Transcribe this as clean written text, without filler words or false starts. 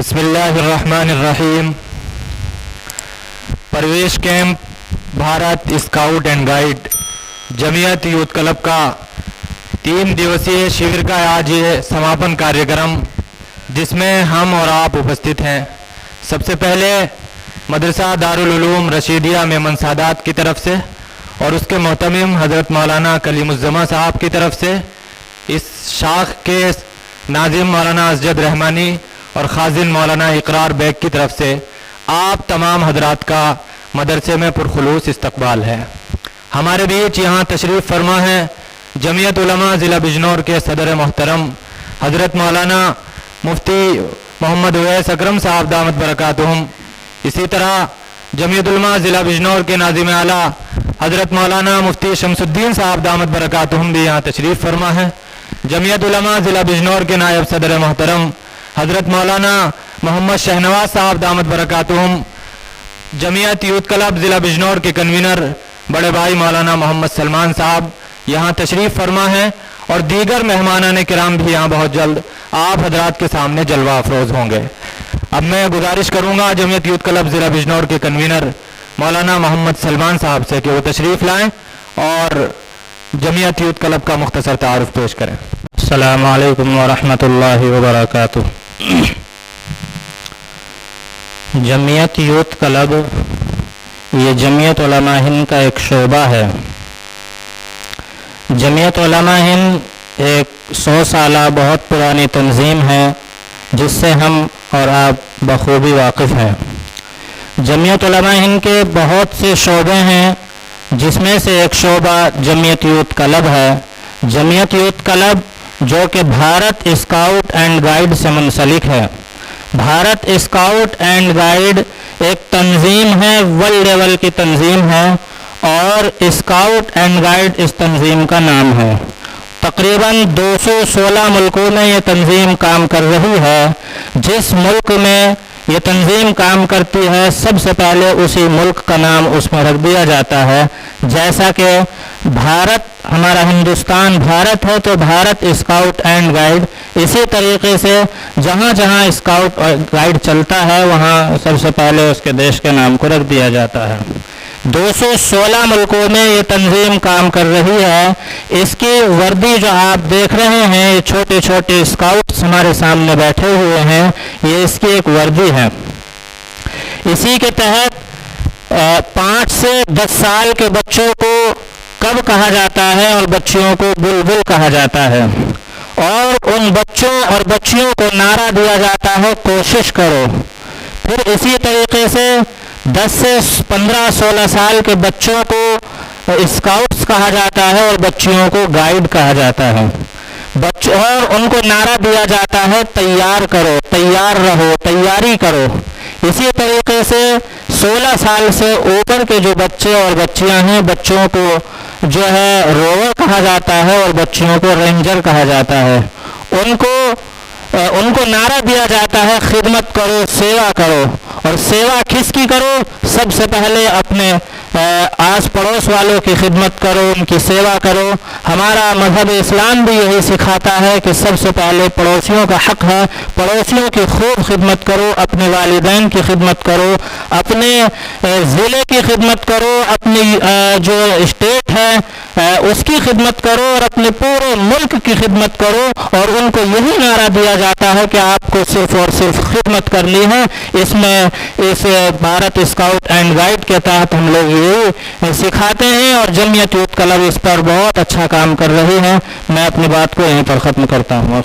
बिस्मिल्लाहिर्रहमानिर्रहीम। परवेश camp Bharat scout and guide Jamiat youth club का 3 दिवसीय शिविर का आज ये समापन कार्यक्रम, जिसमें हम और आप उपस्थित हैं। सबसे पहले मदरसा दारुल उलूम रशीदिया मेमन सादात की तरफ से और उसके मोहतमिम हज़रत मौलाना कलीमुज़्ज़मा साहब की तरफ से, इस शाख के नाजिम मौलाना असजद रहमानी और खाजिन मौलाना इकरार बेग की तरफ से आप तमाम हजरात का मदरसे में पुरखुलूस इस्तकबाल है। हमारे बीच यहाँ तशरीफ़ फरमा है जमीयत उलमा ज़िला बिजनौर के सदर मोहतरम हज़रत मौलाना मुफ्ती मोहम्मद उवैस अकरम साहब दामत बरकातुहुम। इसी तरह जमीयत उलमा ज़िला बिजनौर के नाज़िम आला हज़रत मौलाना मुफ्ती शमसुद्दीन साहब दामत बरकातुहुम भी यहाँ तशरीफ़ फरमा है। जमीयत उलमा ज़िला बिजनौर के नायब सदर मोहतरम हज़रत मौलाना मोहम्मद शहनवाज साहब दामत बरकातुहुम, जमीयत यूथ क्लब ज़िला बिजनौर के कन्वीनर बड़े भाई मौलाना मोहम्मद सलमान साहब यहाँ तशरीफ़ फरमा है और दीगर मेहमानान किराम भी यहाँ बहुत जल्द आप हजरात के सामने जलवा अफरोज़ होंगे। अब मैं गुजारिश करूँगा जमीयत यूथ क्लब ज़िला बिजनौर के कन्वीनर मौलाना मोहम्मद सलमान साहब से कि वो तशरीफ़ लाएँ और जमीयत यूथ क्लब का मुख्तसर तारुफ पेश करें। अस्सलामु अलैकुम वरहमतुल्लाहि वबरकातुहू। जमीयत यूथ क्लब ये जमीयत उलमा हिंद का एक शोबा है। जमीयत उलमा हिंद एक 100 साला बहुत पुरानी तंजीम है जिससे हम और आप बखूबी वाकिफ़ हैं। जमीयत उलमा हिंद के बहुत से शोबे हैं, जिसमें से एक शोबा जमीयत यूथ क्लब है। जमीयत यूथ क्लब जो कि भारत स्काउट एंड गाइड से मुंसलिक है। भारत स्काउट एंड गाइड एक तंजीम है, वर्ल्ड लेवल की तंजीम है और स्काउट एंड गाइड इस तंजीम का नाम है। तकरीबन 216 मुल्कों में ये तंजीम काम कर रही है। जिस मुल्क में ये तंजीम काम करती है, सबसे पहले उसी मुल्क का नाम उसमें रख दिया जाता है। जैसा कि भारत, हमारा हिंदुस्तान भारत है तो भारत स्काउट एंड गाइड, इसी तरीके से जहाँ जहाँ स्काउट और गाइड चलता है वहाँ सबसे पहले उसके देश के नाम को रख दिया जाता है। 216 मुल्कों में ये तंजीम काम कर रही है। इसकी वर्दी जो आप देख रहे हैं, ये छोटे छोटे स्काउट्स हमारे सामने बैठे हुए हैं, ये इसकी एक वर्दी है। इसी के तहत 5 से 10 साल के बच्चों को कब कहा जाता है और बच्चियों को बुलबुल कहा जाता है, और उन बच्चों और बच्चियों को नारा दिया जाता है कोशिश करो। फिर इसी तरीके से 10 से 15-16 साल के बच्चों को स्काउट्स कहा जाता है और बच्चियों को गाइड कहा जाता है। बच्चों और उनको नारा दिया जाता है तैयार करो, तैयार रहो, तैयारी करो। इसी तरीके से 16 साल से ऊपर के जो बच्चे और बच्चियां हैं, बच्चों को जो है रोवर कहा जाता है और बच्चियों को रेंजर कहा जाता है। उनको नारा दिया जाता है खिदमत करो, सेवा करो। और सेवा किसकी करो? सबसे पहले अपने आस पड़ोस वालों की खिदमत करो, उनकी सेवा करो। हमारा मजहब इस्लाम भी यही सिखाता है कि सबसे पहले पड़ोसियों का हक़ है, पड़ोसियों की खूब खिदमत करो, अपने वालिदैन की खिदमत करो, अपने ज़िले की खिदमत करो, अपनी जो स्टेट है उसकी खिदमत करो और अपने पूरे मुल्क की खिदमत करो। और उनको यही नारा दिया जाता है कि आपको सिर्फ और सिर्फ खिदमत करनी है। इसमें इस भारत स्काउट एंड गाइड के तहत हम लोग यही सिखाते हैं और जमीयत यूथ क्लब इस पर बहुत अच्छा काम कर रही है। मैं अपनी बात को यहीं पर ख़त्म करता हूँ।